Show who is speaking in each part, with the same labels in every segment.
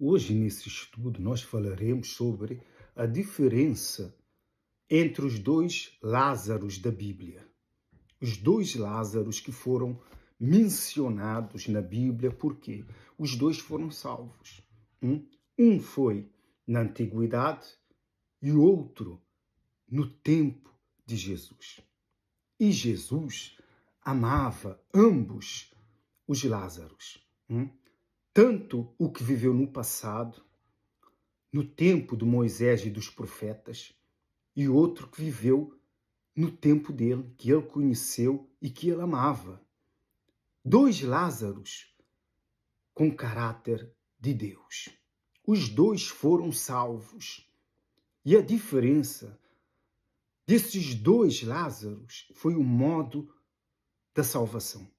Speaker 1: Hoje, nesse estudo, nós falaremos sobre a diferença entre os dois Lázaros da Bíblia. Os dois Lázaros que foram mencionados na Bíblia, porque os dois foram salvos. Um foi na antiguidade e o outro no tempo de Jesus. E Jesus amava ambos os Lázaros. Tanto o que viveu no passado, no tempo de Moisés e dos profetas, e outro que viveu no tempo dele, que ele conheceu e que ele amava. Dois Lázaros com caráter de Deus. Os dois foram salvos. E a diferença desses dois Lázaros foi o modo da salvação,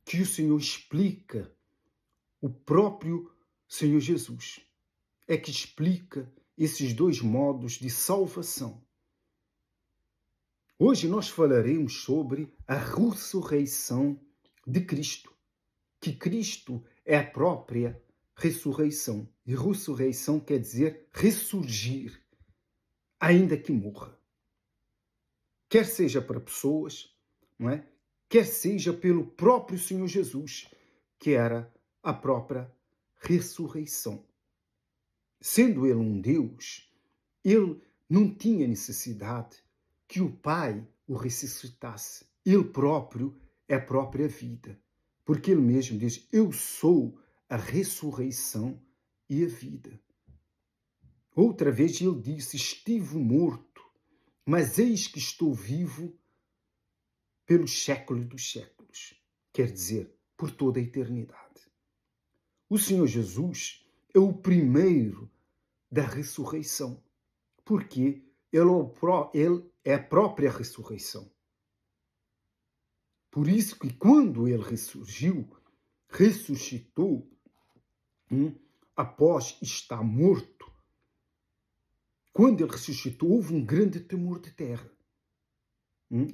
Speaker 1: que o Senhor explica. O próprio Senhor Jesus é que explica esses dois modos de salvação. Hoje nós falaremos sobre a ressurreição de Cristo, que Cristo é a própria ressurreição. E ressurreição quer dizer ressurgir, ainda que morra. Quer seja para pessoas, não é? Quer seja pelo próprio Senhor Jesus, que era a própria ressurreição. Sendo ele um Deus, ele não tinha necessidade que o Pai o ressuscitasse. Ele próprio é a própria vida. Porque ele mesmo diz, eu sou a ressurreição e a vida. Outra vez ele disse, estive morto, mas eis que estou vivo pelos séculos dos séculos. Quer dizer, por toda a eternidade. O Senhor Jesus é o primeiro da ressurreição, porque ele é a própria ressurreição. Por isso que quando ele ressuscitou, após estar morto, quando ele ressuscitou, houve um grande temor de terra.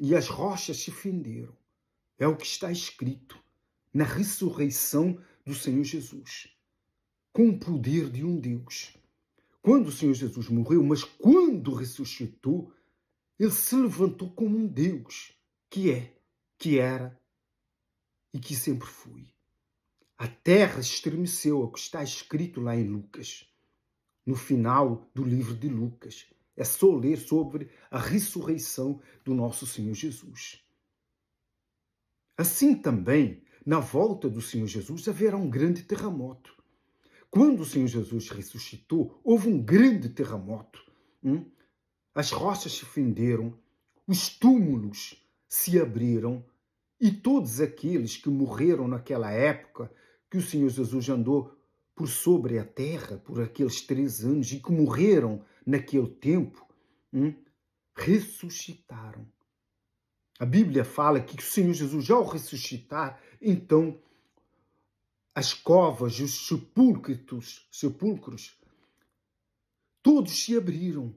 Speaker 1: E as rochas se fenderam. É o que está escrito na ressurreição do Senhor Jesus, com o poder de um Deus. Quando o Senhor Jesus morreu, mas quando ressuscitou, ele se levantou como um Deus, que é, que era e que sempre foi. A terra estremeceu, é o que está escrito lá em Lucas, no final do livro de Lucas. É só ler sobre a ressurreição do nosso Senhor Jesus. Assim também, na volta do Senhor Jesus, haverá um grande terremoto. Quando o Senhor Jesus ressuscitou, houve um grande terremoto. As rochas se fenderam, os túmulos se abriram e todos aqueles que morreram naquela época, que o Senhor Jesus andou por sobre a terra, por aqueles 3 anos, e que morreram naquele tempo, ressuscitaram. A Bíblia fala que o Senhor Jesus, ao ressuscitar, então as covas, os sepulcros, todos se abriram.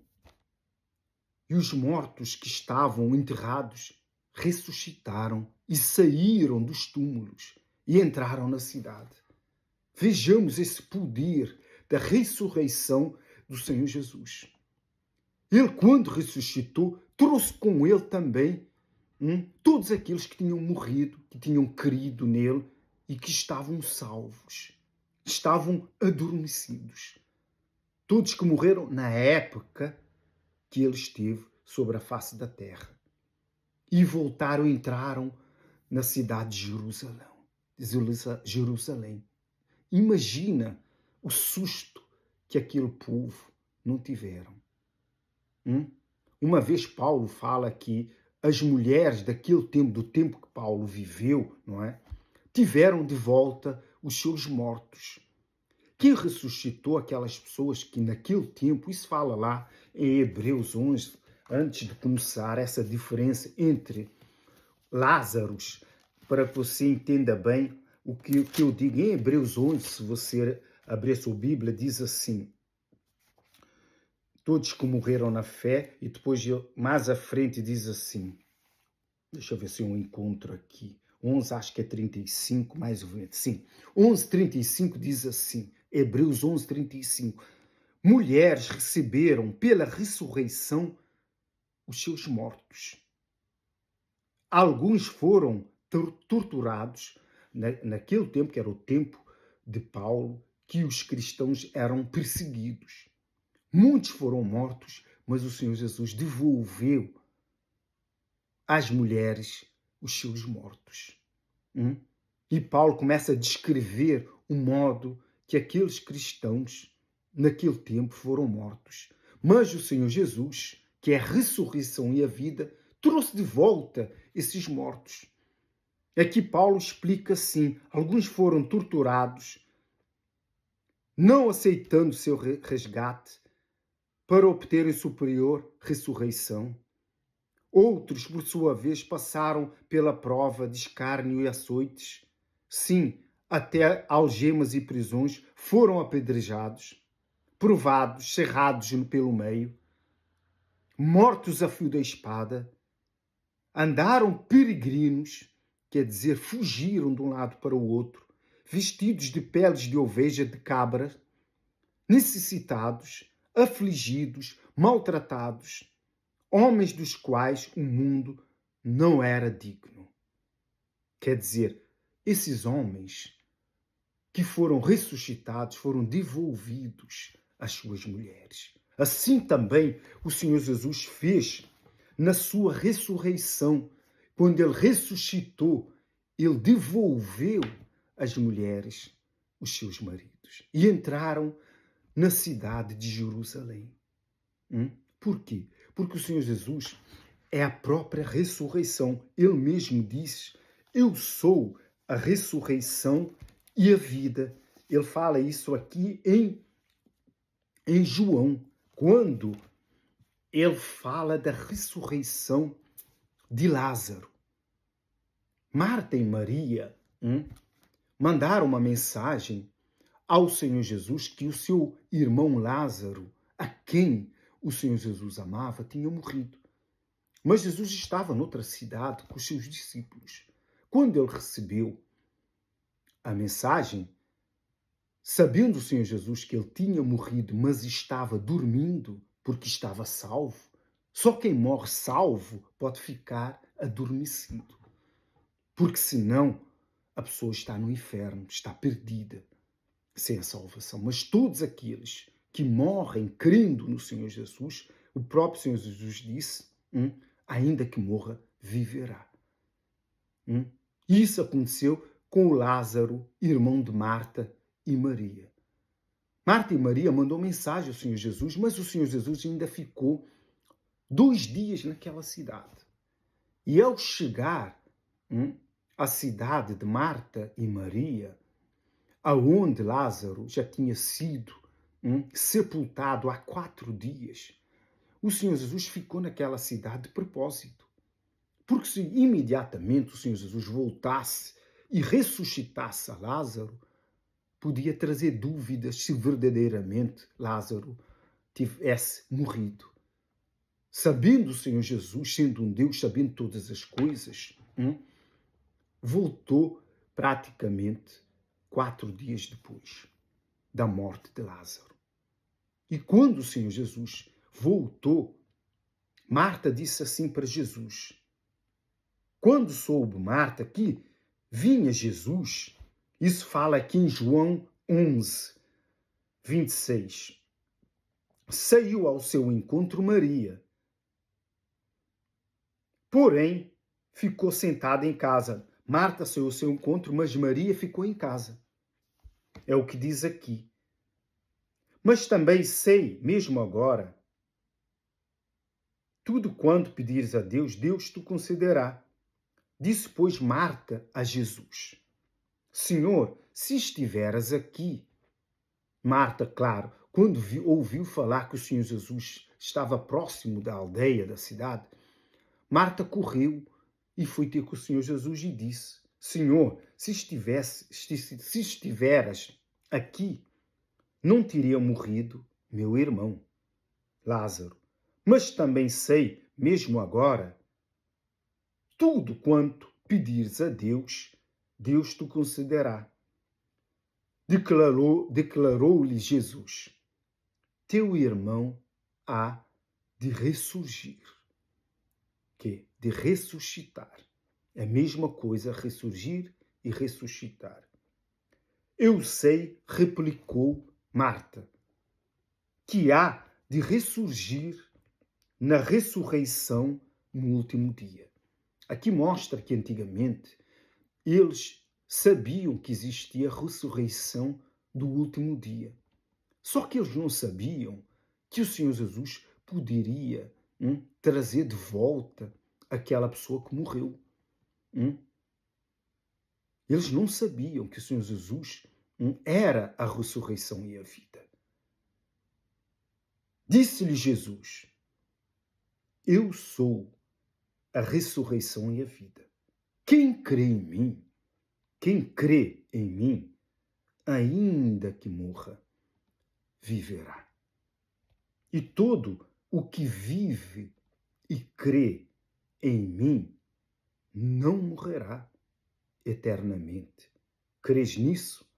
Speaker 1: E os mortos que estavam enterrados ressuscitaram e saíram dos túmulos e entraram na cidade. Vejamos esse poder da ressurreição do Senhor Jesus. Ele, quando ressuscitou, trouxe com ele também todos aqueles que tinham morrido, que tinham crido nele e que estavam salvos, estavam adormecidos. Todos que morreram na época que ele esteve sobre a face da terra. E voltaram, entraram na cidade de Jerusalém. Imagina o susto que aquele povo não tiveram. Uma vez Paulo fala que as mulheres daquele tempo, do tempo que Paulo viveu, não é? Tiveram de volta os seus mortos. Quem ressuscitou aquelas pessoas que naquele tempo, isso fala lá em Hebreus 11, antes de começar essa diferença entre Lázaros, para que você entenda bem o que eu digo. Em Hebreus 11, se você abrir a sua Bíblia, diz assim, todos que morreram na fé, e depois mais à frente diz assim, deixa eu ver se eu encontro aqui, 11, acho que é 35, mais ou menos, sim, 11:35 diz assim, Hebreus 11:35. Mulheres receberam pela ressurreição os seus mortos. Alguns foram torturados naquele tempo, que era o tempo de Paulo, que os cristãos eram perseguidos. Muitos foram mortos, mas o Senhor Jesus devolveu às mulheres os seus mortos. E Paulo começa a descrever o modo que aqueles cristãos naquele tempo foram mortos. Mas o Senhor Jesus, que é a ressurreição e a vida, trouxe de volta esses mortos. Aqui Paulo explica assim: alguns foram torturados, não aceitando seu resgate para obterem superior ressurreição. Outros, por sua vez, passaram pela prova de escárnio e açoites. Sim, até algemas e prisões, foram apedrejados, provados, cerrados pelo meio, mortos a fio da espada, andaram peregrinos, quer dizer, fugiram de um lado para o outro, vestidos de peles de oveja, de cabra, necessitados, afligidos, maltratados, homens dos quais o mundo não era digno. Quer dizer, esses homens que foram ressuscitados foram devolvidos às suas mulheres. Assim também o Senhor Jesus fez na sua ressurreição. Quando ele ressuscitou, ele devolveu às mulheres os seus maridos e entraram na cidade de Jerusalém. Por quê? Porque o Senhor Jesus é a própria ressurreição. Ele mesmo diz: eu sou a ressurreição e a vida. Ele fala isso aqui em João, quando ele fala da ressurreição de Lázaro. Marta e Maria mandaram uma mensagem ao Senhor Jesus que o seu irmão Lázaro, a quem o Senhor Jesus amava, tinha morrido. Mas Jesus estava noutra cidade com os seus discípulos. Quando ele recebeu a mensagem, sabendo o Senhor Jesus que ele tinha morrido, mas estava dormindo porque estava salvo, só quem morre salvo pode ficar adormecido. Porque senão a pessoa está no inferno, está perdida, sem a salvação. Mas todos aqueles que morrem crendo no Senhor Jesus, o próprio Senhor Jesus disse, ainda que morra, viverá. E isso aconteceu com o Lázaro, irmão de Marta e Maria. Marta e Maria mandou mensagem ao Senhor Jesus, mas o Senhor Jesus ainda ficou 2 dias naquela cidade. E ao chegar à cidade de Marta e Maria, aonde Lázaro já tinha sido sepultado há 4 dias, o Senhor Jesus ficou naquela cidade de propósito. Porque se imediatamente o Senhor Jesus voltasse e ressuscitasse a Lázaro, podia trazer dúvidas se verdadeiramente Lázaro tivesse morrido. Sabendo o Senhor Jesus, sendo um Deus, sabendo todas as coisas, voltou praticamente 4 dias depois da morte de Lázaro. E quando o Senhor Jesus voltou, Marta disse assim para Jesus: quando soube Marta que vinha Jesus, isso fala aqui em João 11, 26, saiu ao seu encontro Maria, porém ficou sentada em casa. Marta saiu ao seu encontro, mas Maria ficou em casa. É o que diz aqui. Mas também sei, mesmo agora, tudo quanto pedires a Deus, Deus te concederá. Disse, pois, Marta a Jesus: Senhor, se estiveras aqui. Marta, claro, quando ouviu falar que o Senhor Jesus estava próximo da aldeia, da cidade, Marta correu e foi ter com o Senhor Jesus e disse: Senhor, se estiveras aqui, não teria morrido meu irmão Lázaro. Mas também sei, mesmo agora, tudo quanto pedires a Deus, Deus te concederá. declarou-lhe Jesus: teu irmão há de ressurgir. Que? De ressuscitar. É a mesma coisa, ressurgir e ressuscitar. Eu sei, replicou Marta, que há de ressurgir na ressurreição no último dia. Aqui mostra que antigamente eles sabiam que existia a ressurreição do último dia. Só que eles não sabiam que o Senhor Jesus poderia trazer de volta aquela pessoa que morreu. Eles não sabiam que o Senhor Jesus era a ressurreição e a vida. Disse-lhe Jesus: eu sou a ressurreição e a vida. Quem crê em mim, ainda que morra, viverá. E todo o que vive e crê em mim não morrerá eternamente. Crês nisso?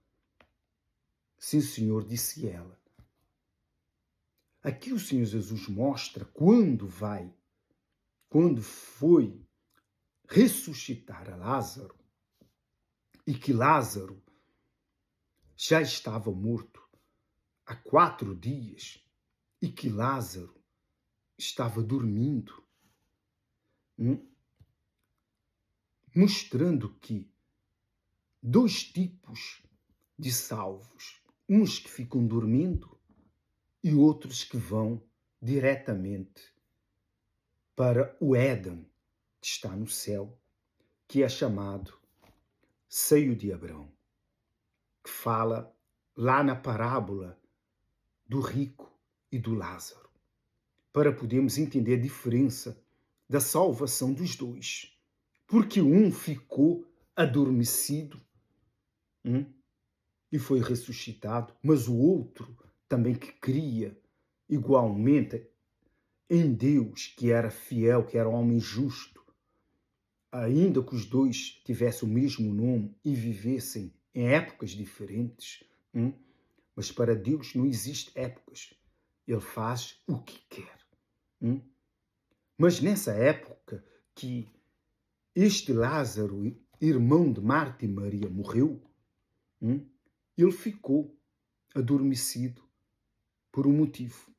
Speaker 1: Sim, Senhor, disse ela. Aqui o Senhor Jesus mostra quando foi ressuscitar a Lázaro, e que Lázaro já estava morto há 4 dias, e que Lázaro estava dormindo, mostrando que 2 tipos de salvos, uns que ficam dormindo e outros que vão diretamente para o Éden, que está no céu, que é chamado seio de Abraão, que fala lá na parábola do rico e do Lázaro, para podermos entender a diferença da salvação dos dois. Porque um ficou adormecido e foi ressuscitado, mas o outro também que cria igualmente em Deus, que era fiel, que era um homem justo, ainda que os dois tivessem o mesmo nome e vivessem em épocas diferentes, mas para Deus não existe épocas. Ele faz o que quer. Mas nessa época que este Lázaro, irmão de Marta e Maria, morreu, ele ficou adormecido por um motivo.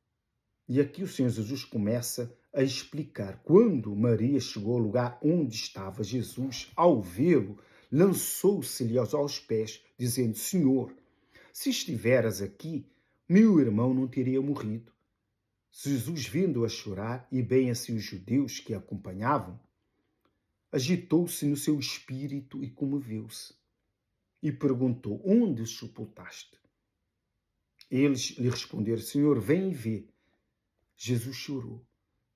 Speaker 1: E aqui o Senhor Jesus começa a explicar. Quando Maria chegou ao lugar onde estava Jesus, ao vê-lo, lançou-se-lhe aos pés, dizendo: Senhor, se estiveras aqui, meu irmão não teria morrido. Jesus, vendo-a chorar, e bem assim os judeus que a acompanhavam, agitou-se no seu espírito e comoveu-se. E perguntou: onde o sepultaste? Eles lhe responderam: Senhor, vem e vê. Jesus chorou.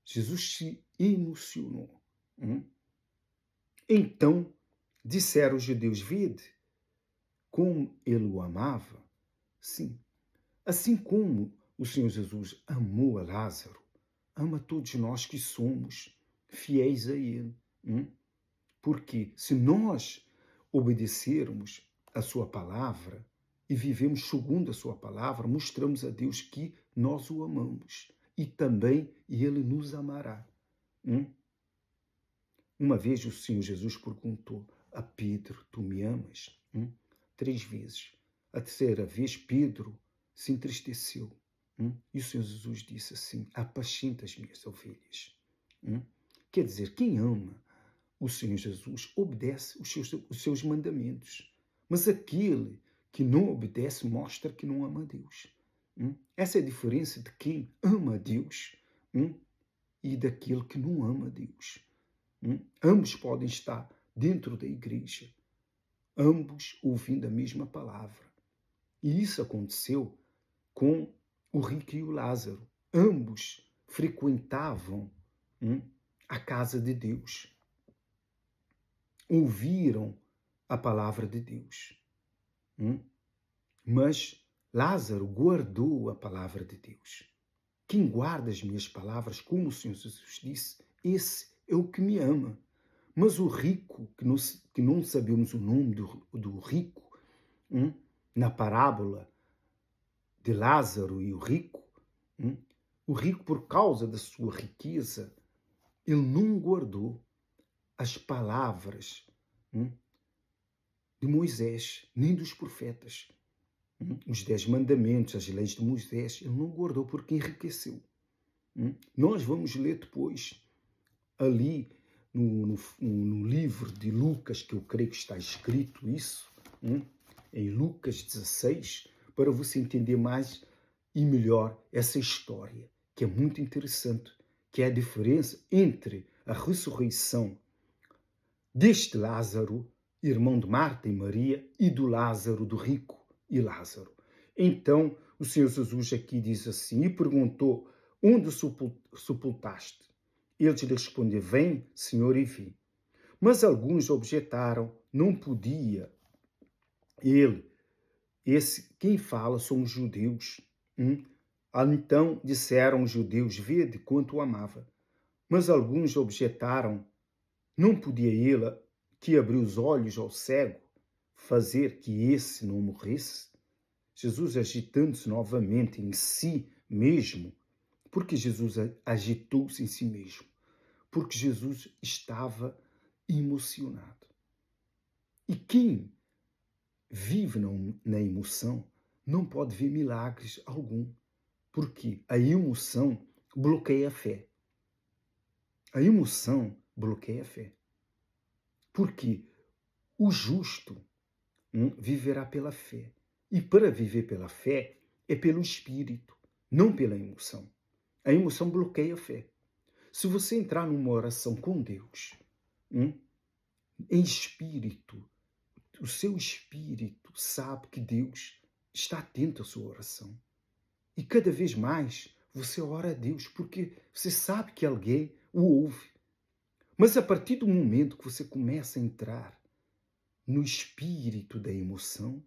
Speaker 1: Jesus se emocionou. Então disseram os judeus: vede como ele o amava. Sim, assim como o Senhor Jesus amou a Lázaro, ama todos nós que somos fiéis a ele. Porque se nós obedecermos a sua palavra e vivemos segundo a sua palavra, mostramos a Deus que nós o amamos e também ele nos amará. Uma vez o Senhor Jesus perguntou a Pedro: tu me amas? 3 vezes. A terceira vez Pedro se entristeceu. E o Senhor Jesus disse assim: apacenta as minhas ovelhas. Quer dizer, quem ama o Senhor Jesus obedece os seus mandamentos. Mas aquele que não obedece mostra que não ama a Deus. Essa é a diferença de quem ama a Deus e daquele que não ama a Deus. Ambos podem estar dentro da igreja, ambos ouvindo a mesma palavra. E isso aconteceu com o rico e o Lázaro. Ambos frequentavam a casa de Deus. Ouviram a palavra de Deus. Mas Lázaro guardou a palavra de Deus. Quem guarda as minhas palavras, como o Senhor Jesus disse, esse é o que me ama. Mas o rico, que não sabemos o nome do rico, na parábola de Lázaro e o rico, por causa da sua riqueza, ele não guardou as palavras de Moisés, nem dos profetas. Os 10 mandamentos, as leis de Moisés, ele não guardou porque enriqueceu. Nós vamos ler depois, ali no livro de Lucas, que eu creio que está escrito isso, em Lucas 16, para você entender mais e melhor essa história, que é muito interessante, que é a diferença entre a ressurreição deste Lázaro, irmão de Marta e Maria, e do Lázaro, do rico e Lázaro. Então, o Senhor Jesus aqui diz assim, e perguntou, onde sepultaste? Eles lhe responderam, vem, Senhor, e vi. Mas alguns objetaram, não podia quem fala são os judeus. Então disseram os judeus, vede quanto o amava. Mas alguns objetaram, não podia ele, que abriu os olhos ao cego, fazer que esse não morresse? Jesus agitando-se novamente em si mesmo. Porque Jesus agitou-se em si mesmo? Porque Jesus estava emocionado. E quem vive na emoção não pode ver milagres algum. Porque a emoção bloqueia a fé. A emoção bloqueia a fé. Porque o justo viverá pela fé. E para viver pela fé é pelo Espírito, não pela emoção. A emoção bloqueia a fé. Se você entrar numa oração com Deus, em espírito, o seu espírito sabe que Deus está atento à sua oração. E cada vez mais você ora a Deus, porque você sabe que alguém o ouve. Mas a partir do momento que você começa a entrar no espírito da emoção,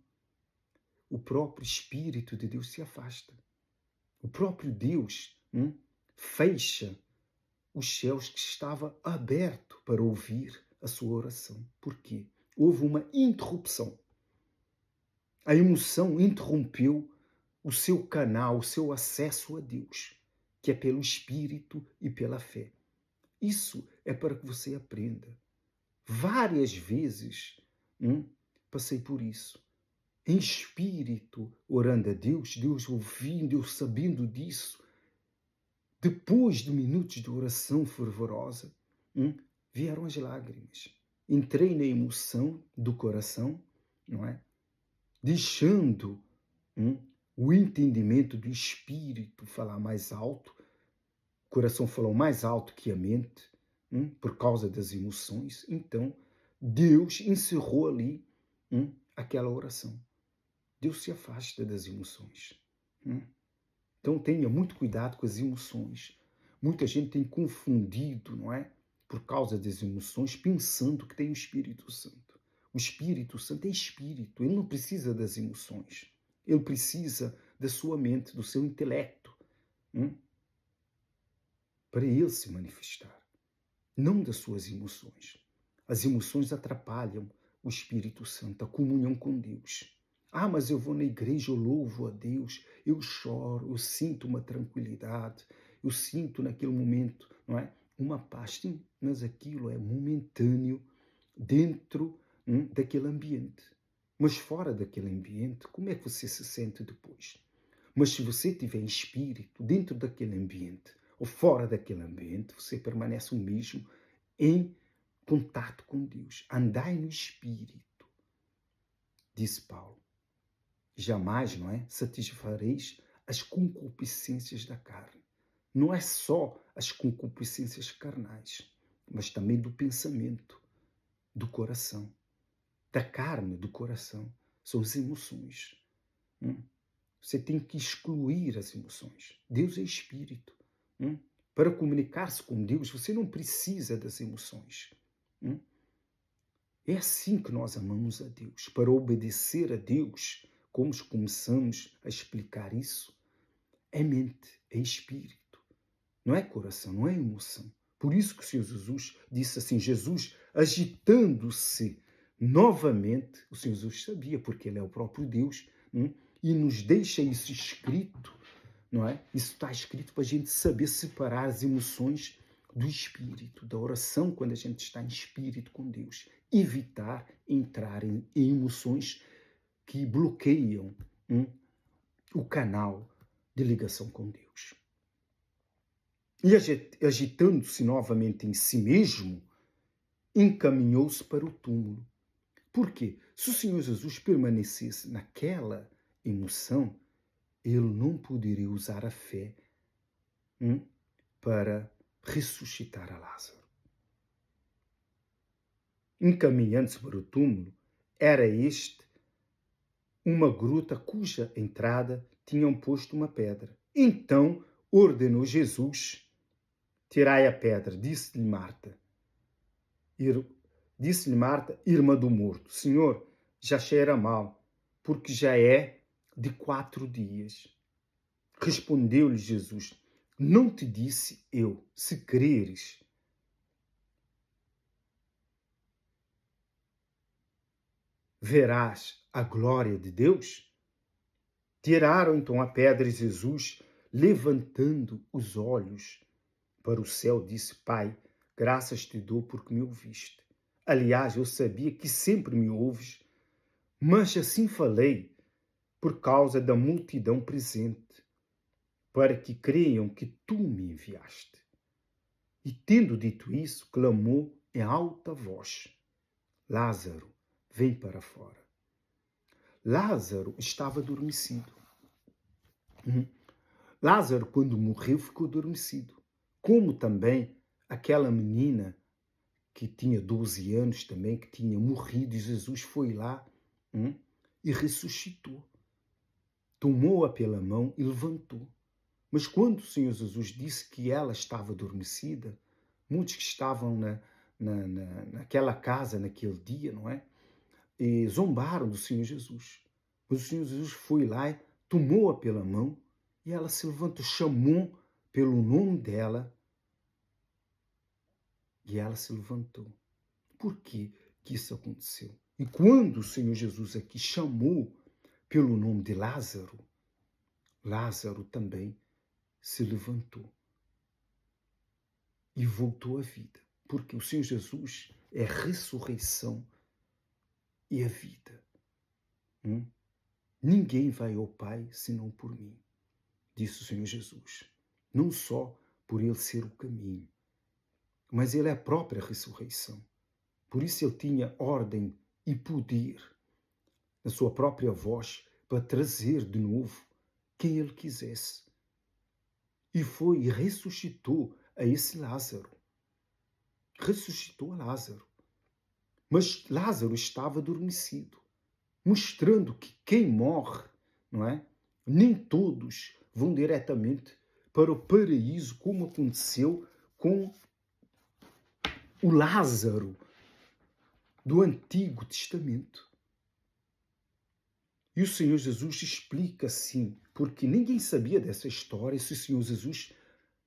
Speaker 1: o próprio Espírito de Deus se afasta. O próprio Deus fecha os céus que estava aberto para ouvir a sua oração. Por quê? Houve uma interrupção. A emoção interrompeu o seu canal, o seu acesso a Deus, que é pelo Espírito e pela fé. Isso é para que você aprenda. Várias vezes passei por isso. Em espírito, orando a Deus, Deus ouvindo, eu sabendo disso. Depois de minutos de oração fervorosa, vieram as lágrimas. Entrei na emoção do coração, não é? Deixando o entendimento do espírito falar mais alto. O coração falou mais alto que a mente, por causa das emoções. Então, Deus encerrou ali aquela oração. Deus se afasta das emoções. Então tenha muito cuidado com as emoções. Muita gente tem confundido, não é? Por causa das emoções, pensando que tem o Espírito Santo. O Espírito Santo é Espírito, ele não precisa das emoções. Ele precisa da sua mente, do seu intelecto, para ele se manifestar, não das suas emoções. As emoções atrapalham o Espírito Santo, a comunhão com Deus. Ah, mas eu vou na igreja, eu louvo a Deus, eu choro, eu sinto uma tranquilidade, eu sinto naquele momento, não é? Uma paz. Sim, mas aquilo é momentâneo dentro daquele ambiente. Mas fora daquele ambiente, como é que você se sente depois? Mas se você tiver espírito dentro daquele ambiente ou fora daquele ambiente, você permanece o mesmo em contato com Deus. Andai no espírito, disse Paulo. Jamais, não é? Satisfareis as concupiscências da carne. Não é só as concupiscências carnais, mas também do pensamento, do coração, da carne, do coração. São as emoções. Você tem que excluir as emoções. Deus é espírito. Para comunicar-se com Deus, você não precisa das emoções. É assim que nós amamos a Deus. Para obedecer a Deus, como começamos a explicar isso, é mente, é espírito. Não é coração, não é emoção. Por isso que o Senhor Jesus disse assim, Jesus agitando-se novamente, o Senhor Jesus sabia, porque Ele é o próprio Deus, E nos deixa isso escrito, não é? Isso está escrito para a gente saber separar as emoções do espírito, da oração, quando a gente está em espírito com Deus. Evitar entrar em emoções que bloqueiam o canal de ligação com Deus. E agitando-se novamente em si mesmo, encaminhou-se para o túmulo. Por quê? Se o Senhor Jesus permanecesse naquela emoção, ele não poderia usar a fé para ressuscitar a Lázaro. Encaminhando-se para o túmulo, era este uma gruta cuja entrada tinham posto uma pedra. Então ordenou Jesus: tirai a pedra. Disse-lhe Marta, irmã do morto: Senhor, já cheira mal, porque já é de 4 dias. Respondeu-lhe Jesus: não te disse eu, se creres, verás a glória de Deus? Tiraram então a pedra e Jesus, levantando os olhos para o céu, disse: Pai, graças te dou porque me ouviste. Aliás, eu sabia que sempre me ouves, mas assim falei por causa da multidão presente, para que creiam que tu me enviaste. E tendo dito isso, clamou em alta voz: Lázaro, vem para fora. Lázaro estava adormecido. Lázaro, quando morreu, ficou adormecido. Como também aquela menina que tinha 12 anos também, que tinha morrido, e Jesus foi lá e ressuscitou. Tomou-a pela mão e levantou. Mas quando o Senhor Jesus disse que ela estava adormecida, muitos que estavam naquela casa, naquele dia, não é? E zombaram do Senhor Jesus. Mas o Senhor Jesus foi lá, tomou-a pela mão e ela se levantou, chamou pelo nome dela e ela se levantou. Por que isso aconteceu? E quando o Senhor Jesus aqui chamou pelo nome de Lázaro, Lázaro também se levantou e voltou à vida. Porque o Senhor Jesus é a ressurreição e a vida. Ninguém vai ao Pai senão por mim, disse o Senhor Jesus. Não só por ele ser o caminho, mas ele é a própria ressurreição. Por isso ele tinha ordem e poder na sua própria voz para trazer de novo quem ele quisesse. E foi e ressuscitou a esse Lázaro. Ressuscitou a Lázaro. Mas Lázaro estava adormecido, mostrando que quem morre, não é? Nem todos vão diretamente para o paraíso, como aconteceu com o Lázaro do Antigo Testamento. E o Senhor Jesus explica assim, porque ninguém sabia dessa história se o Senhor Jesus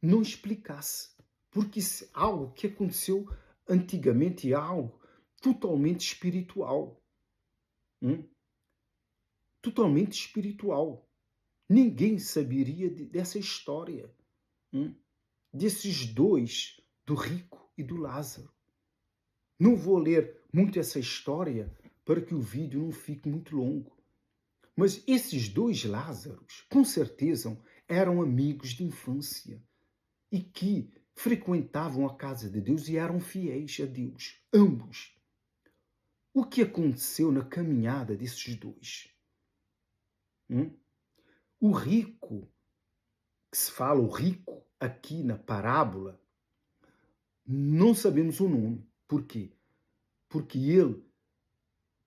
Speaker 1: não explicasse. Porque isso é algo que aconteceu antigamente, é algo totalmente espiritual. Totalmente espiritual. Ninguém saberia dessa história. Desses dois, do rico e do Lázaro. Não vou ler muito essa história para que o vídeo não fique muito longo. Mas esses dois Lázaros, com certeza, eram amigos de infância e que frequentavam a casa de Deus e eram fiéis a Deus, ambos. O que aconteceu na caminhada desses dois? O rico, que se fala o rico aqui na parábola, não sabemos o nome. Por quê? Porque ele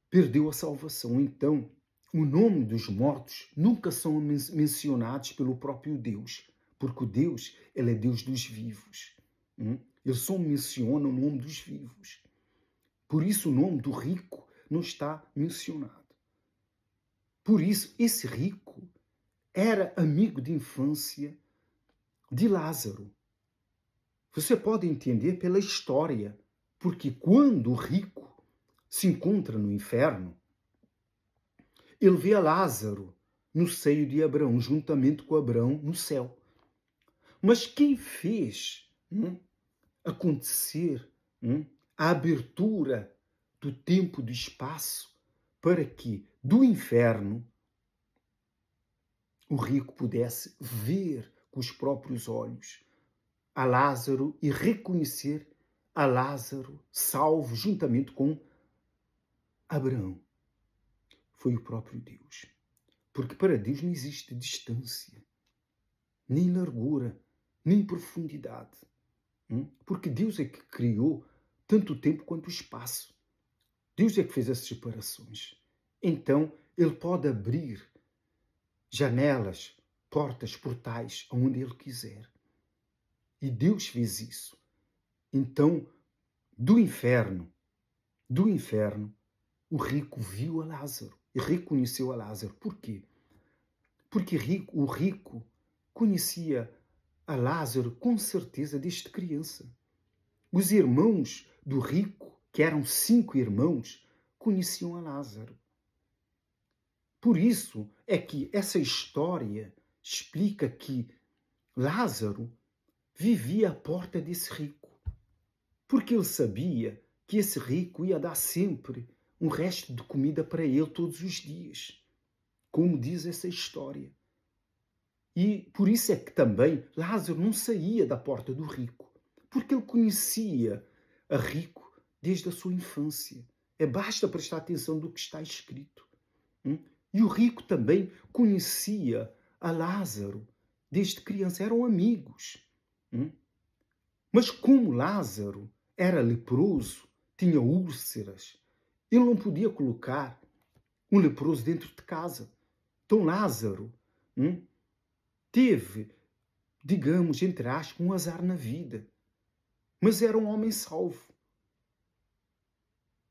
Speaker 1: perdeu a salvação. Então, o nome dos mortos nunca são mencionados pelo próprio Deus, porque o Deus, ele é Deus dos vivos. Ele só menciona o nome dos vivos. Por isso o nome do rico não está mencionado. Por isso, esse rico era amigo de infância de Lázaro. Você pode entender pela história, porque quando o rico se encontra no inferno, ele vê a Lázaro no seio de Abraão, juntamente com Abraão no céu. Mas quem fez acontecer a abertura do tempo e do espaço para que do inferno o rico pudesse ver com os próprios olhos a Lázaro e reconhecer a Lázaro salvo juntamente com Abraão? Foi o próprio Deus. Porque para Deus não existe distância, nem largura, nem profundidade. Porque Deus é que criou tanto o tempo quanto o espaço. Deus é que fez as separações. Então, Ele pode abrir janelas, portas, portais, aonde Ele quiser. E Deus fez isso. Então, do inferno, o rico viu a Lázaro e reconheceu a Lázaro. Por quê? Porque o rico conhecia a Lázaro com certeza desde criança. Os irmãos do rico, que eram 5 irmãos, conheciam a Lázaro. Por isso é que essa história explica que Lázaro vivia à porta desse rico. Porque ele sabia que esse rico ia dar sempre um resto de comida para ele todos os dias. Como diz essa história. E por isso é que também Lázaro não saía da porta do rico. Porque ele conhecia a rico desde a sua infância. Basta prestar atenção do que está escrito. E o rico também conhecia a Lázaro desde criança. Eram amigos. Mas como Lázaro era leproso, tinha úlceras, ele não podia colocar um leproso dentro de casa. Então Lázaro teve, digamos, entre aspas, um azar na vida. Mas era um homem salvo.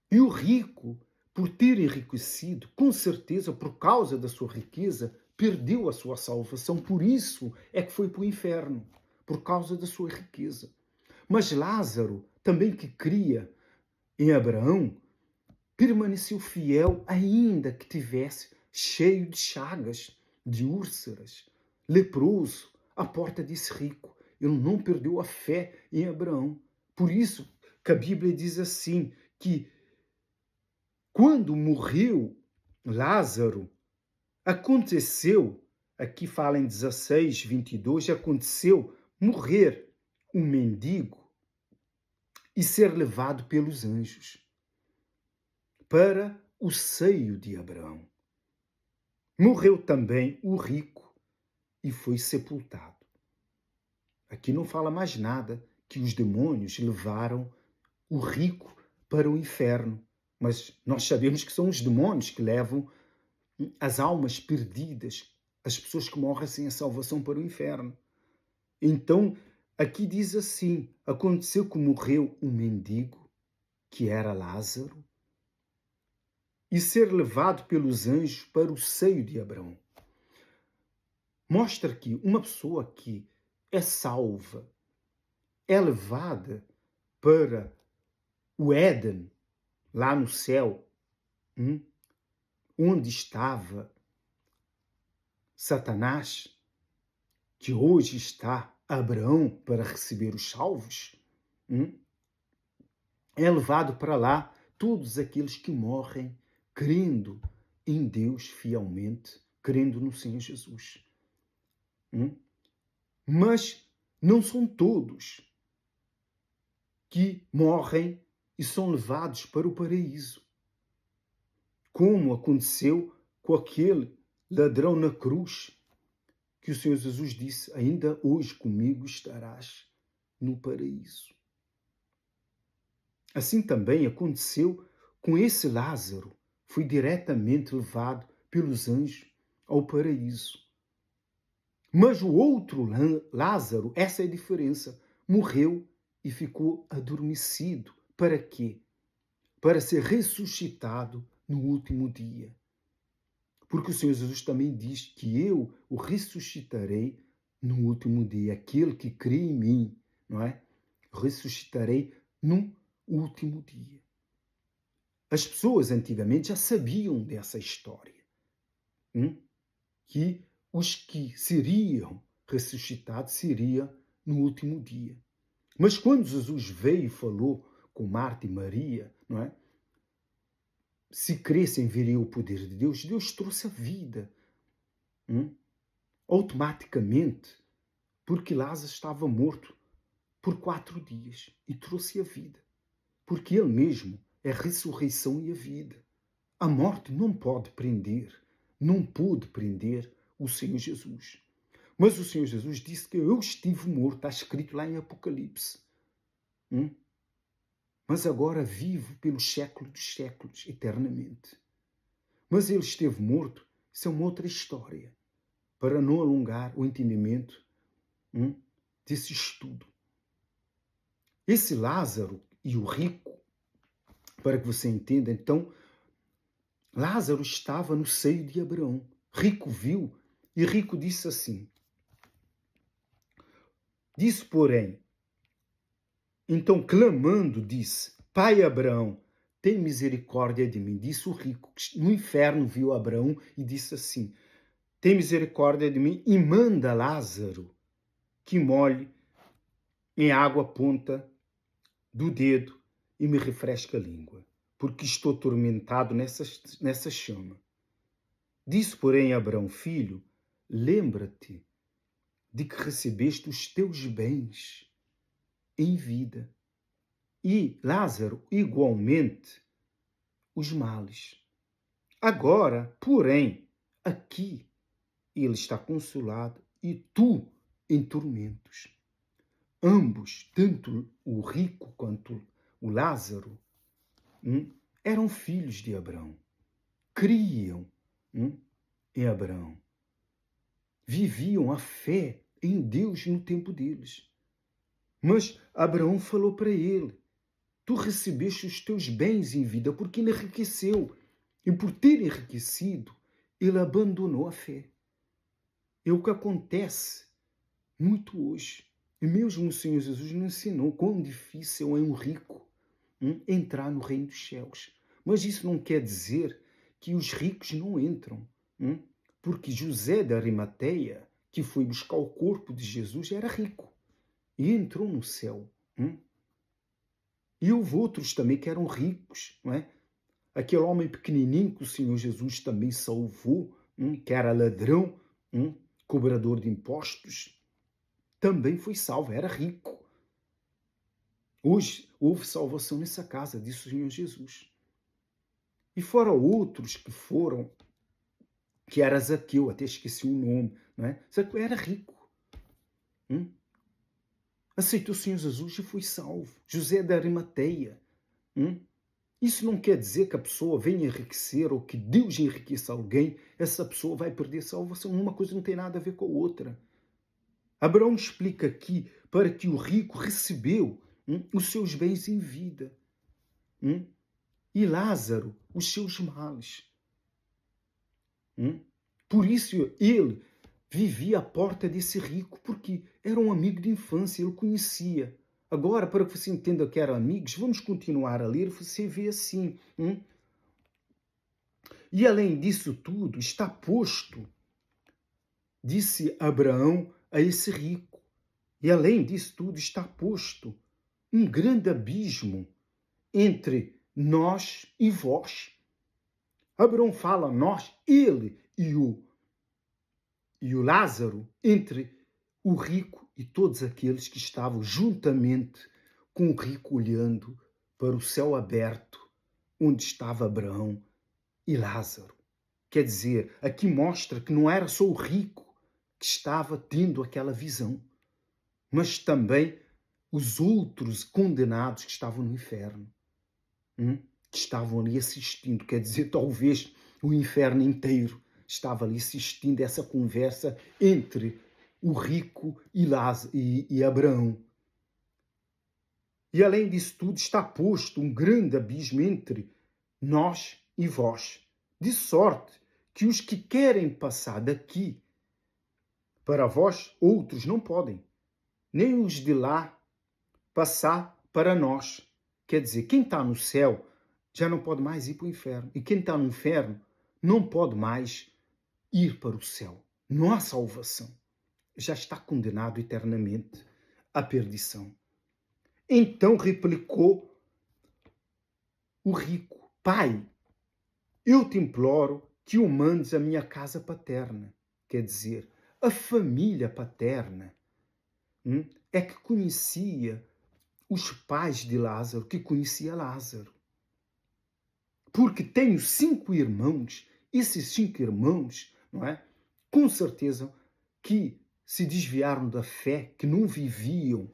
Speaker 1: E o rico, por ter enriquecido, com certeza, por causa da sua riqueza, perdeu a sua salvação. Por isso é que foi para o inferno, por causa da sua riqueza. Mas Lázaro, também que cria em Abraão, permaneceu fiel ainda que tivesse cheio de chagas, de úlceras, leproso, à porta desse rico. Ele não perdeu a fé em Abraão. Por isso que a Bíblia diz assim, que quando morreu Lázaro, aconteceu, aqui fala em 16, 22, aconteceu morrer um mendigo e ser levado pelos anjos para o seio de Abraão. Morreu também o rico e foi sepultado. Aqui não fala mais nada que os demônios levaram o rico para o inferno. Mas nós sabemos que são os demônios que levam as almas perdidas, as pessoas que morrem sem a salvação, para o inferno. Então, aqui diz assim, aconteceu que morreu um mendigo, que era Lázaro, e ser levado pelos anjos para o seio de Abraão. Mostra que uma pessoa que é salva é levada para o Éden, lá no céu, onde estava Satanás, que hoje está Abraão para receber os salvos, é levado para lá todos aqueles que morrem crendo em Deus fielmente, crendo no Senhor Jesus. Mas não são todos que morrem e são levados para o paraíso, como aconteceu com aquele ladrão na cruz, que o Senhor Jesus disse, ainda hoje comigo estarás no paraíso. Assim também aconteceu com esse Lázaro, foi diretamente levado pelos anjos ao paraíso. Mas o outro Lázaro, essa é a diferença, morreu e ficou adormecido. Para quê? Para ser ressuscitado no último dia. Porque o Senhor Jesus também diz que eu o ressuscitarei no último dia. Aquele que crê em mim, não é? Ressuscitarei no último dia. As pessoas antigamente já sabiam dessa história. que os que seriam ressuscitados seria no último dia. Mas quando Jesus veio e falou com Marta e Maria, não é? Se crescem, veriam o poder de Deus. Deus trouxe a vida. Automaticamente, porque Lázaro estava morto por 4 dias e trouxe a vida. Porque ele mesmo é a ressurreição e a vida. A morte não pode prender, não pôde prender o Senhor Jesus. Mas o Senhor Jesus disse que eu estive morto, está escrito lá em Apocalipse. Mas agora vivo pelos séculos dos séculos, eternamente. Mas ele esteve morto, isso é uma outra história, para não alongar o entendimento desse estudo. Esse Lázaro e o rico, para que você entenda, então, Lázaro estava no seio de Abraão. Rico viu, e Rico disse assim, disse, porém, então, clamando, disse, Pai Abraão, tem misericórdia de mim. Disse o rico, que no inferno viu Abraão e disse assim, tem misericórdia de mim e manda Lázaro que molhe em água a ponta do dedo e me refresque a língua, porque estou atormentado nessa chama. Disse, porém, Abraão, filho, lembra-te de que recebeste os teus bens em vida, e Lázaro igualmente os males. Agora, porém, aqui ele está consolado e tu em tormentos. Ambos, tanto o rico quanto o Lázaro, eram filhos de Abraão. Criam em Abraão. Viviam a fé em Deus no tempo deles. Mas Abraão falou para ele, tu recebeste os teus bens em vida porque ele enriqueceu. E por ter enriquecido, ele abandonou a fé. É o que acontece muito hoje. E mesmo o Senhor Jesus nos ensinou quão difícil é um rico entrar no reino dos céus. Mas isso não quer dizer que os ricos não entram. Porque José de Arimateia, que foi buscar o corpo de Jesus, era rico. E entrou no céu. E houve outros também que eram ricos, não é? Aquele homem pequenininho que o Senhor Jesus também salvou, que era ladrão, cobrador de impostos, também foi salvo, era rico. Hoje houve salvação nessa casa, disse o Senhor Jesus. E fora outros que foram, que era Zaqueu, até esqueci o nome, não é? Zaqueu era rico. Aceitou o Senhor Jesus e foi salvo. José de Arimateia. Isso não quer dizer que a pessoa venha enriquecer ou que Deus enriqueça alguém, essa pessoa vai perder salvação. Uma coisa não tem nada a ver com a outra. Abraão explica aqui para que o rico recebeu os seus bens em vida. E Lázaro, os seus males. Por isso ele vivia à porta desse rico, porque era um amigo de infância, ele conhecia. Agora, para que você entenda que eram amigos, vamos continuar a ler, você vê assim. E além disso tudo, está posto, disse Abraão a esse rico, e além disso tudo está posto um grande abismo entre nós e vós. Abraão fala nós, ele e o Lázaro, entre o rico e todos aqueles que estavam juntamente com o rico olhando para o céu aberto, onde estava Abraão e Lázaro. Quer dizer, aqui mostra que não era só o rico que estava tendo aquela visão, mas também os outros condenados que estavam no inferno, que estavam ali assistindo. Quer dizer, talvez o inferno inteiro estava ali assistindo essa conversa entre o rico e Lázaro e Abraão. E além disso tudo, está posto um grande abismo entre nós e vós, de sorte que os que querem passar daqui para vós, outros não podem, nem os de lá passar para nós. Quer dizer, quem está no céu já não pode mais ir para o inferno, e quem está no inferno não pode mais ir para o céu. Não há salvação. Já está condenado eternamente à perdição. Então replicou o rico: Pai, eu te imploro que o mandes à minha casa paterna. Quer dizer, a família paterna é que conhecia os pais de Lázaro, que conhecia Lázaro. Porque tenho 5 irmãos, esses 5 irmãos, não é? Com certeza que se desviaram da fé, que não viviam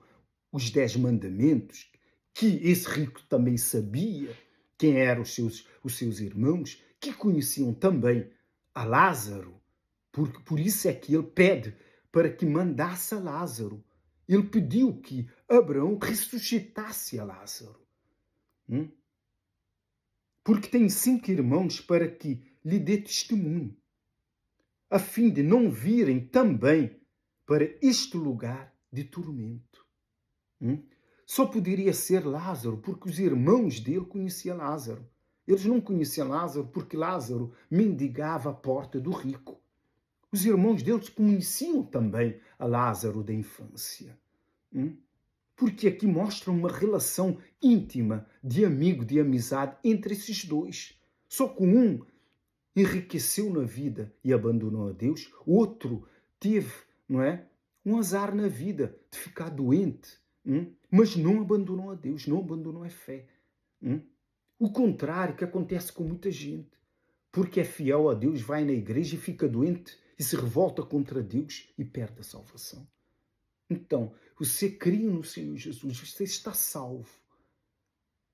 Speaker 1: os 10 mandamentos, que esse rico também sabia quem eram os seus irmãos, que conheciam também a Lázaro. Por isso é que ele pede para que mandasse a Lázaro. Ele pediu que Abraão ressuscitasse a Lázaro. Porque tem 5 irmãos para que lhe dê testemunho, a fim de não virem também para este lugar de tormento. Só poderia ser Lázaro, porque os irmãos dele conheciam Lázaro. Eles não conheciam Lázaro porque Lázaro mendigava à porta do rico. Os irmãos deles conheciam também a Lázaro da infância. Porque aqui mostra uma relação íntima de amigo, de amizade entre esses dois. Só que um enriqueceu na vida e abandonou a Deus, o outro teve, não é, um azar na vida de ficar doente, mas não abandonou a Deus, não abandonou a fé. O contrário que acontece com muita gente, porque é fiel a Deus, vai na igreja e fica doente e se revolta contra Deus e perde a salvação. Então, você crê no Senhor Jesus, você está salvo.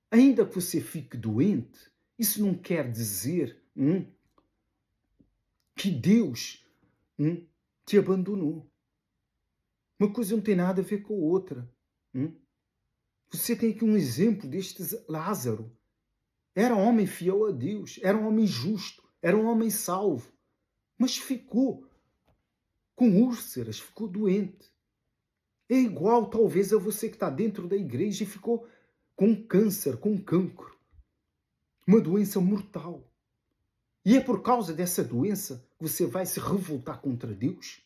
Speaker 1: Ainda que você fique doente, isso não quer dizer que Deus te abandonou. Uma coisa não tem nada a ver com a outra. Você tem aqui um exemplo deste Lázaro. Era um homem fiel a Deus, era um homem justo, era um homem salvo, mas ficou com úlceras, ficou doente. É igual, talvez, a você que está dentro da igreja e ficou com câncer, com cancro. Uma doença mortal. E é por causa dessa doença que você vai se revoltar contra Deus?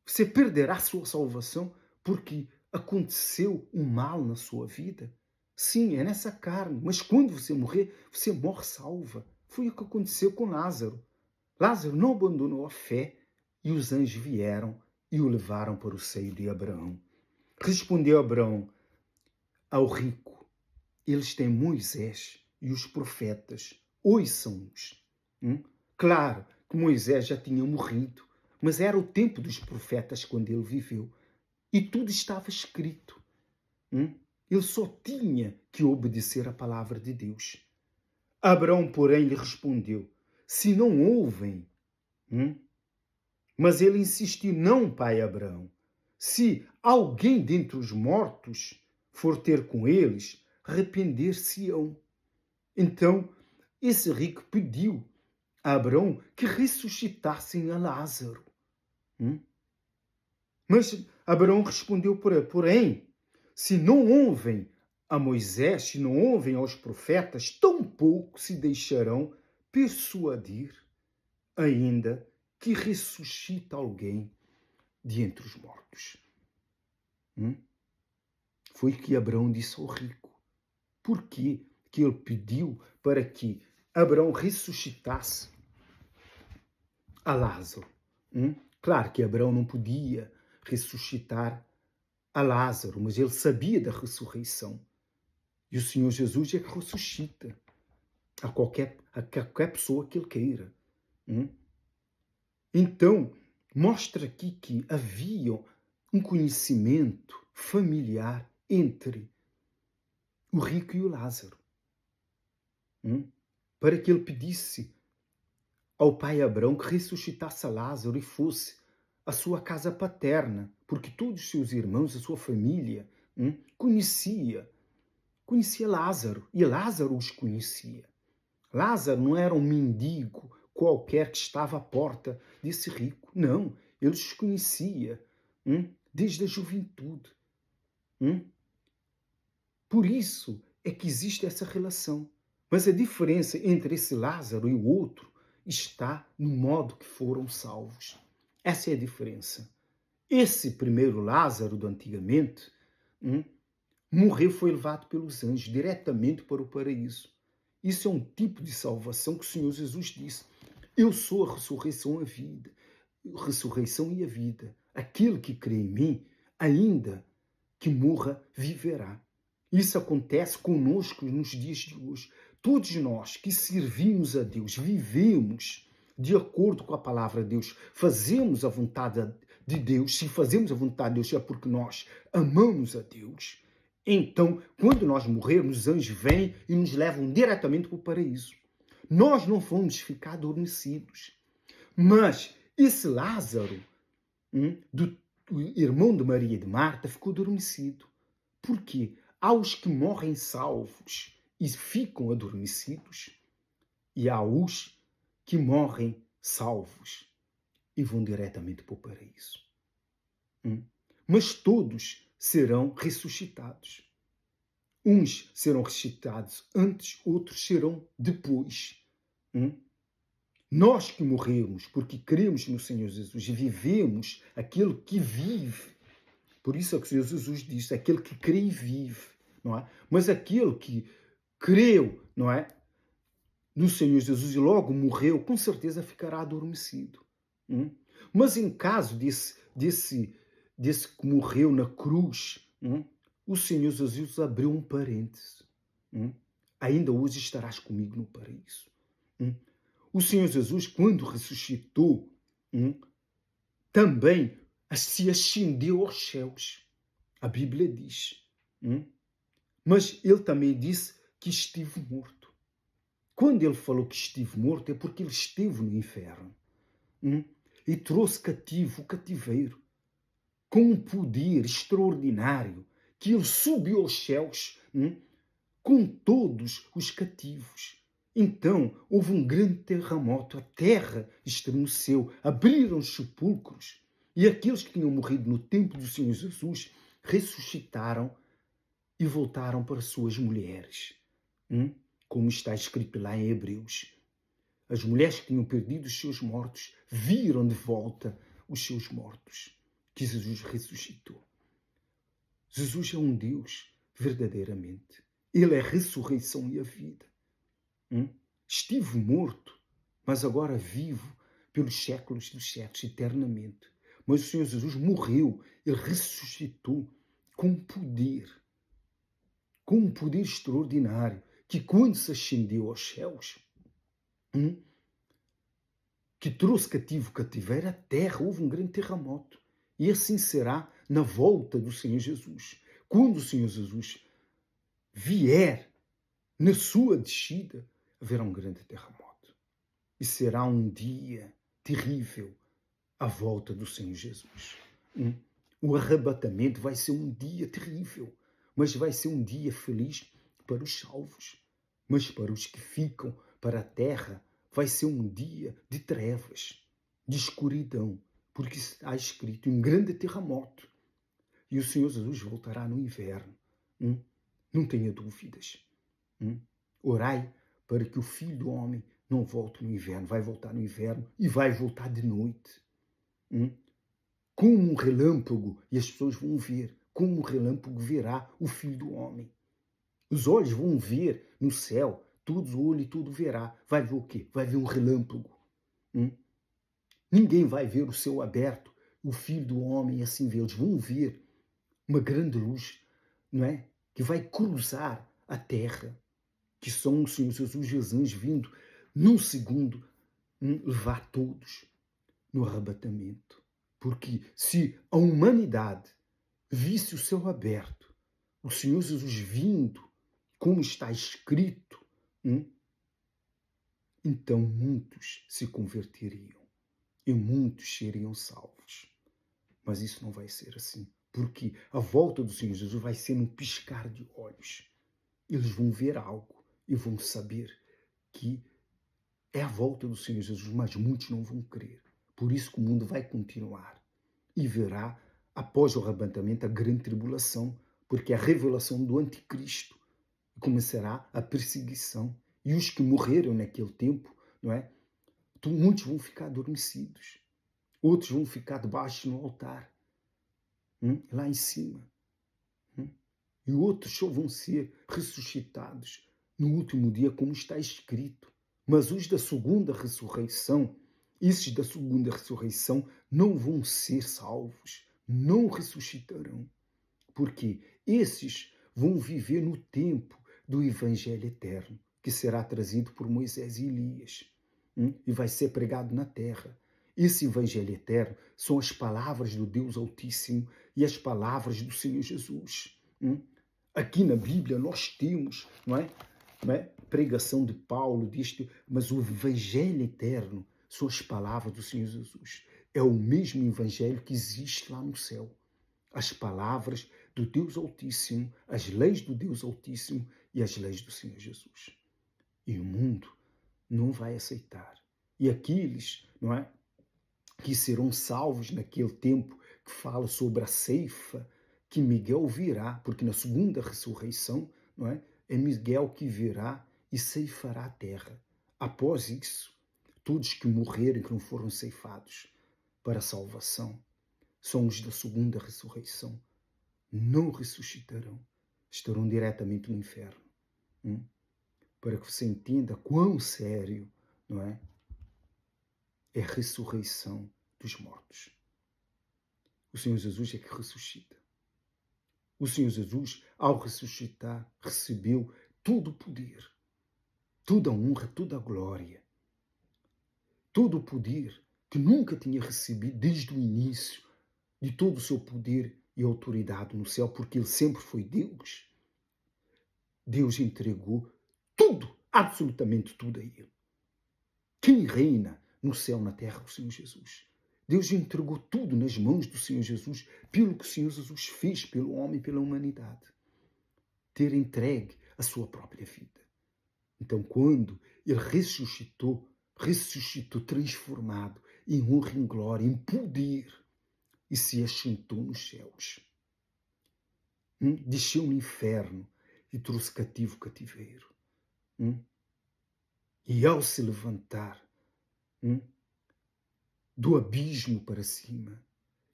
Speaker 1: Você perderá a sua salvação porque aconteceu um mal na sua vida? Sim, é nessa carne. Mas quando você morrer, você morre salva. Foi o que aconteceu com Lázaro. Lázaro não abandonou a fé e os anjos vieram e o levaram para o seio de Abraão. Respondeu Abraão ao rico: eles têm Moisés e os profetas, ouçam-nos. Claro que Moisés já tinha morrido, mas era o tempo dos profetas quando ele viveu. E tudo estava escrito. Ele só tinha que obedecer a palavra de Deus. Abraão, porém, lhe respondeu: se não ouvem, mas ele insistiu: não, pai Abraão, se alguém dentre os mortos for ter com eles, arrepender-se-ão. Então, esse rico pediu a Abraão que ressuscitassem a Lázaro. Mas Abraão respondeu: porém, se não ouvem a Moisés, se não ouvem aos profetas, tampouco se deixarão persuadir, ainda que ressuscita alguém de entre os mortos. Foi o que Abraão disse ao rico. Por que ele pediu para que Abraão ressuscitasse a Lázaro? Claro que Abraão não podia ressuscitar a Lázaro, mas ele sabia da ressurreição. E o Senhor Jesus é que ressuscita a qualquer pessoa que ele queira. Então, mostra aqui que havia um conhecimento familiar entre o rico e o Lázaro. Para que ele pedisse ao pai Abraão que ressuscitasse a Lázaro e fosse à sua casa paterna, porque todos os seus irmãos, a sua família, conhecia Lázaro, e Lázaro os conhecia. Lázaro não era um mendigo qualquer que estava à porta desse rico. Não, ele os conhecia desde a juventude. Por isso é que existe essa relação. Mas a diferença entre esse Lázaro e o outro, está no modo que foram salvos. Essa é a diferença. Esse primeiro Lázaro do antigamente morreu, foi levado pelos anjos diretamente para o paraíso. Isso é um tipo de salvação que o Senhor Jesus disse: eu sou a ressurreição e a vida. Aquele que crê em mim, ainda que morra, viverá. Isso acontece conosco nos dias de hoje. Todos nós que servimos a Deus, vivemos de acordo com a palavra de Deus, fazemos a vontade de Deus. Se fazemos a vontade de Deus é porque nós amamos a Deus. Então, quando nós morrermos, os anjos vêm e nos levam diretamente para o paraíso. Nós não vamos ficar adormecidos. Mas esse Lázaro, do irmão de Maria e de Marta, ficou adormecido. Por quê? Aos que morrem salvos e ficam adormecidos, e há os que morrem salvos e vão diretamente para o paraíso. Mas todos serão ressuscitados. Uns serão ressuscitados antes, outros serão depois. Nós que morremos porque cremos no Senhor Jesus e vivemos aquele que vive. Por isso é que o Senhor Jesus diz, aquele que crê e vive, não é? Mas aquele que creu, não é, no Senhor Jesus e logo morreu, com certeza ficará adormecido. Mas em caso desse que morreu na cruz, o Senhor Jesus abriu um parêntese. Ainda hoje estarás comigo no paraíso. O Senhor Jesus, quando ressuscitou, também se ascendeu aos céus. A Bíblia diz. Mas ele também disse que esteve morto. Quando ele falou que esteve morto, é porque ele esteve no inferno. E trouxe cativo o cativeiro. Com um poder extraordinário, que ele subiu aos céus com todos os cativos. Então, houve um grande terremoto, a terra estremeceu, abriram os sepulcros, e aqueles que tinham morrido no tempo do Senhor Jesus ressuscitaram e voltaram para suas mulheres. Como está escrito lá em Hebreus. As mulheres que tinham perdido os seus mortos viram de volta os seus mortos, que Jesus ressuscitou. Jesus é um Deus, verdadeiramente. Ele é a ressurreição e a vida. Estive morto, mas agora vivo pelos séculos dos séculos, eternamente. Mas o Senhor Jesus morreu, ele ressuscitou com um poder extraordinário, que quando se ascendeu aos céus, que trouxe cativo o cativeiro, a terra, houve um grande terremoto. E assim será na volta do Senhor Jesus. Quando o Senhor Jesus vier na sua descida, haverá um grande terremoto. E será um dia terrível à volta do Senhor Jesus. O arrebatamento vai ser um dia terrível, mas vai ser um dia feliz para os salvos. Mas para os que ficam para a terra, vai ser um dia de trevas, de escuridão, porque está escrito um grande terremoto. E o Senhor Jesus voltará no inverno. Não tenha dúvidas. Orai para que o Filho do Homem não volte no inverno. Vai voltar no inverno e vai voltar de noite. Como um relâmpago, e as pessoas vão ver, como um relâmpago verá o Filho do Homem. Os olhos vão ver no céu, todos o olho e tudo verá. Vai ver o quê? Vai ver um relâmpago. Ninguém vai ver o céu aberto, o Filho do Homem assim ver. Eles vão ver uma grande luz, não é? Que vai cruzar a terra, que são o Senhor Jesus e os anjos vindo num segundo levar todos no arrebatamento. Porque se a humanidade visse o céu aberto, o Senhor Jesus vindo, como está escrito, então muitos se converteriam e muitos seriam salvos. Mas isso não vai ser assim, porque a volta do Senhor Jesus vai ser num piscar de olhos. Eles vão ver algo e vão saber que é a volta do Senhor Jesus, mas muitos não vão crer. Por isso que o mundo vai continuar e verá, após o arrebatamento, a grande tribulação, porque é a revelação do anticristo. Começará a perseguição. E os que morreram naquele tempo, não é? Muitos vão ficar adormecidos. Outros vão ficar debaixo no altar, lá em cima. E outros só vão ser ressuscitados no último dia, como está escrito. Mas os da segunda ressurreição, esses da segunda ressurreição não vão ser salvos, não ressuscitarão. Porque esses vão viver no tempo do Evangelho eterno, que será trazido por Moisés e Elias, e vai ser pregado na terra. Esse Evangelho eterno são as palavras do Deus Altíssimo e as palavras do Senhor Jesus. Aqui na Bíblia nós temos, não é? Pregação de Paulo, mas o Evangelho eterno são as palavras do Senhor Jesus. É o mesmo Evangelho que existe lá no céu. As palavras do Deus Altíssimo, as leis do Deus Altíssimo e as leis do Senhor Jesus. E o mundo não vai aceitar. E aqueles, não é, que serão salvos naquele tempo que fala sobre a ceifa, que Miguel virá, porque na segunda ressurreição, não é Miguel que virá e ceifará a terra. Após isso, todos que morrerem, que não foram ceifados para a salvação, são os da segunda ressurreição. Não ressuscitarão, estarão diretamente no inferno. Para que você entenda quão sério, não é? É a ressurreição dos mortos. O Senhor Jesus é que ressuscita. O Senhor Jesus, ao ressuscitar, recebeu todo o poder, toda a honra, toda a glória, todo o poder que nunca tinha recebido desde o início de todo o seu poder e autoridade no céu, porque ele sempre foi Deus. Deus entregou tudo, absolutamente tudo a ele. Quem reina no céu, na terra, o Senhor Jesus. Deus entregou tudo nas mãos do Senhor Jesus, pelo que o Senhor Jesus fez pelo homem e pela humanidade. Ter entregue a sua própria vida. Então, quando ele ressuscitou transformado em honra, em glória, em poder, e se assentou nos céus. Desceu no inferno e trouxe cativo o cativeiro. E ao se levantar do abismo para cima,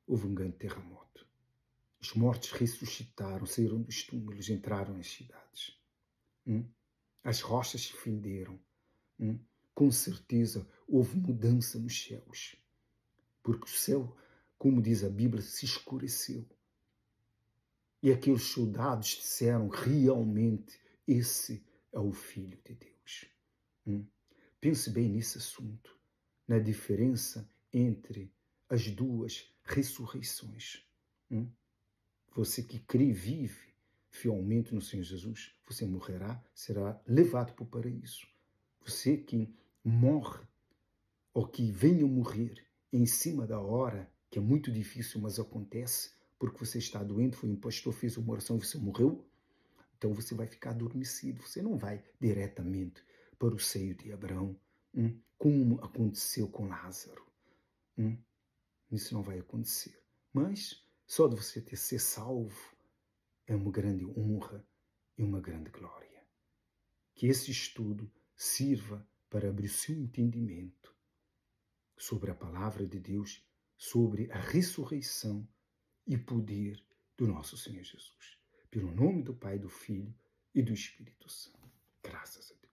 Speaker 1: houve um grande terremoto. Os mortos ressuscitaram, saíram dos túmulos, entraram nas cidades. As rochas se fenderam. Com certeza houve mudança nos céus. Porque o céu, como diz a Bíblia, se escureceu. E aqueles soldados disseram, realmente, esse é o Filho de Deus. Pense bem nesse assunto, na diferença entre as duas ressurreições. Você que crê e vive fielmente no Senhor Jesus, você morrerá, será levado para o paraíso. Você que morre, ou que venha morrer em cima da hora, que é muito difícil, mas acontece, porque você está doente, foi um pastor, fez uma oração e você morreu, então você vai ficar adormecido, você não vai diretamente para o seio de Abraão, como aconteceu com Lázaro. Isso não vai acontecer. Mas só de você ser salvo é uma grande honra e uma grande glória. Que esse estudo sirva para abrir o seu entendimento sobre a palavra de Deus, sobre a ressurreição e poder do nosso Senhor Jesus. Pelo nome do Pai, do Filho e do Espírito Santo. Graças a Deus.